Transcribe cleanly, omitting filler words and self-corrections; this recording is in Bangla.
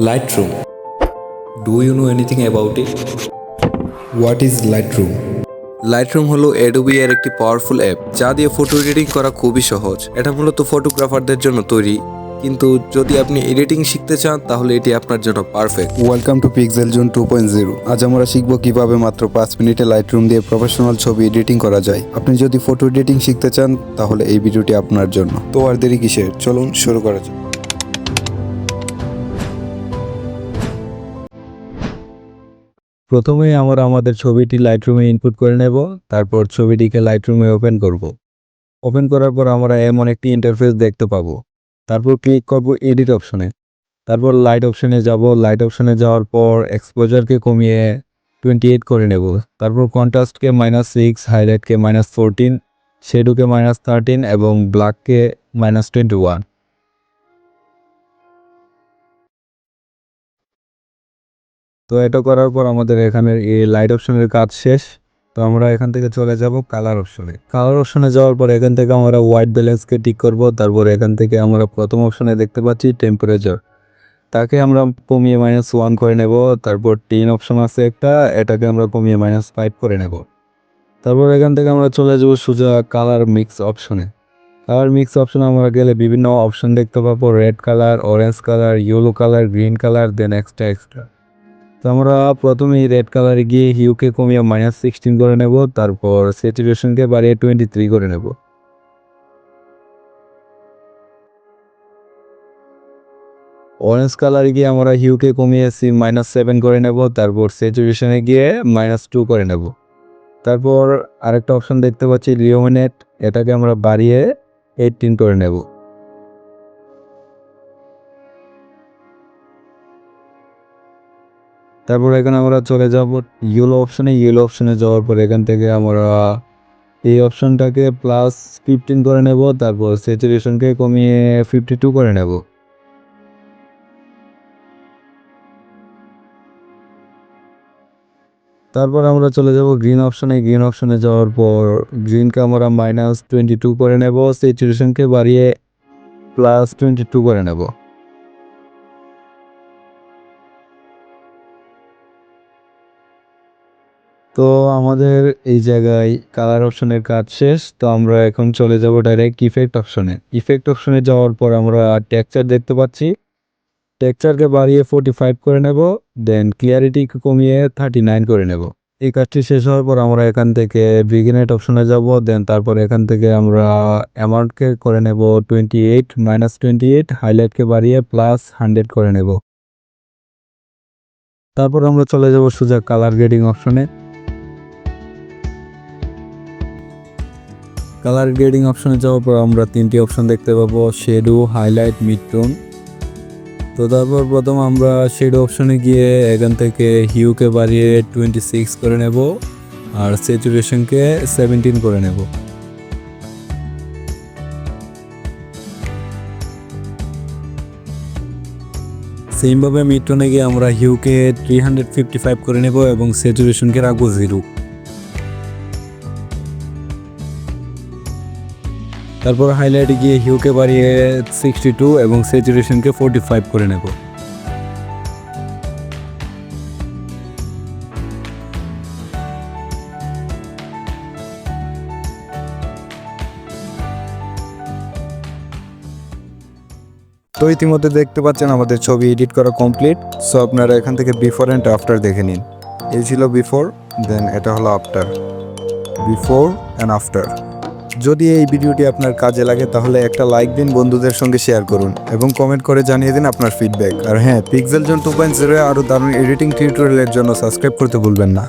Lightroom. Do you know anything about it? What is Lightroom? Lightroom হলো অ্যাডোবি এর একটি পাওয়ারফুল অ্যাপ যা দিয়ে ফটো এডিটিং করা খুবই সহজ। এটা মূলত ফটোগ্রাফারদের জন্য তৈরি, কিন্তু যদি আপনি এডিটিং শিখতে চান তাহলে এটি আপনার জন্য perfect. Welcome to pixel zone 2.0। আজ আমরা শিখব কিভাবে মাত্র 5 মিনিটে লাইটরুম দিয়ে প্রফেশনাল ছবি এডিটিং করা যায়। আপনি যদি ফটো এডিটিং শিখতে চান তাহলে এই ভিডিওটি আপনার জন্য। তো আর দেরি কিসের, চলুন শুরু করা যাক। প্রথমে আমরা আমাদের ছবিটি লাইটরুমে ইনপুট করে নেব, তারপর ছবিটিকে লাইটরুমে ওপেন করব। ওপেন করার পর আমরা এমন একটি ইন্টারফেস দেখতে পাবো। তারপর ক্লিক করব এডিট অপশনে, তারপর লাইট অপশনে যাব। লাইট অপশনে যাওয়ার পর এক্সপোজারকে কমিয়ে 28 করে নেব। তারপর কন্ট্রাস্টকে -6, হাইলাইটকে -14, শেডোকে -13 এবং ব্ল্যাককে -21। তো এটা করার পর আমাদের এখানে এই লাইট অপশনের কাজ শেষ। তো আমরা এখান থেকে চলে যাব কালার অপশনে। কালার অপশনে যাওয়ার পর এখান থেকে আমরা হোয়াইট ব্যালেন্সকে টিক করব। তারপর এখান থেকে আমরা প্রথম অপশনে দেখতে পাচ্ছি টেম্পারেচার, তাকে আমরা কমিয়ে -1 করে নেব। তারপর টিন অপশন আছে একটা, এটাকে আমরা কমিয়ে -5 করে নেব। তারপর এখান থেকে আমরা চলে যাব সোজা কালার মিক্স অপশনে। কালার মিক্স অপশনে আমরা গেলে বিভিন্ন অপশন দেখতে পাবো, red colour, orange colour, yellow colour, green colour, then extra. তো আমরা প্রথমেই রেড কালারে গিয়ে হিউকে কমিয়ে -16 করে নেব। তারপর স্যাচুরেশনকে বাড়িয়ে 23 করে নেব। অরেঞ্জ কালারে গিয়ে আমরা হিউকে কমিয়ে -7 করে নেব। তারপর স্যাচুরেশনে গিয়ে -2 করে নেব। তারপর আরেকটা অপশন দেখতে পাচ্ছি লিওমিনেট, এটাকে আমরা বাড়িয়ে 18 করে নেব। তারপর এখানে আমরা চলে যাব ইয়েলো অপশনে। ইয়েলো অপশনে যাওয়ার পর এখান থেকে আমরা এই অপশনটাকে +15 করে নেব। তারপর স্যাচুরেশনকে কমিয়ে 52 করে নেব। তারপর আমরা চলে যাব গ্রিন অপশনে। গ্রিন অপশনে যাওয়ার পর গ্রিনকে আমরা -22 করে নেব। স্যাচুরেশনকে বাড়িয়ে +22 করে নেব। তো আমাদের এই জায়গায় কালার অপশনের কাজ শেষ। তো আমরা এখন চলে যাব ডাইরেক্ট ইফেক্ট অপশনে। ইফেক্ট অপশনে যাওয়ার পর আমরা টেক্সচার দেখতে পাচ্ছি, টেক্সচারকে বাড়িয়ে 45 করে নেব। দেন ক্লিয়ারিটিকে কমিয়ে 39 করে নেব। এই কাজটি শেষ হওয়ার পর আমরা এখান থেকে বিগিনার অপশনে যাব। দেন তারপর এখান থেকে আমরা অ্যামাউন্টকে করে নেব 28, -28, হাইলাইটকে বাড়িয়ে +100 করে নেব। তারপর আমরা চলে যাব সোজা কালার গ্রেডিং অপশনে। কালার গ্রেডিং অপশনে যাওয়ার পর আমরা 3টি অপশন দেখতে পাবো, শেডো, হাইলাইট, মিড টোন। তো তারপর প্রথম আমরা শেডো অপশনে গিয়ে এখান থেকে হিউকে বাড়িয়ে 26 করে নেব আর স্যাচুরেশনকে 17 করে নেব। সেমভাবে মিড টোনে গিয়ে আমরা হিউকে 355 করে নেব এবং স্যাচুরেশনকে রাখবো 0। তারপর হাইলাইটে গিয়ে হিউকে বাড়িয়ে 62 এবং স্যাচুরেশনকে 45 করে নেব। তো ইতিমধ্যে দেখতে পাচ্ছেন আমাদের ছবি এডিট করা কমপ্লিট। সো আপনারা এখান থেকে বিফোর অ্যান্ড আফটার দেখে নিন। এই ছিল বিফোর, দেন এটা হলো আফটার। Before and after. যদি এই ভিডিওটি আপনার কাজে লাগে তাহলে একটা লাইক দিন, বন্ধুদের সঙ্গে শেয়ার করুন এবং কমেন্ট করে জানিয়ে দিন আপনার ফিডব্যাক। আর হ্যাঁ, পিক্সেল জোন 2.0 আরও দারুণ এডিটিং টিউটোরিয়ালের জন্য সাবস্ক্রাইব করতে ভুলবেন না।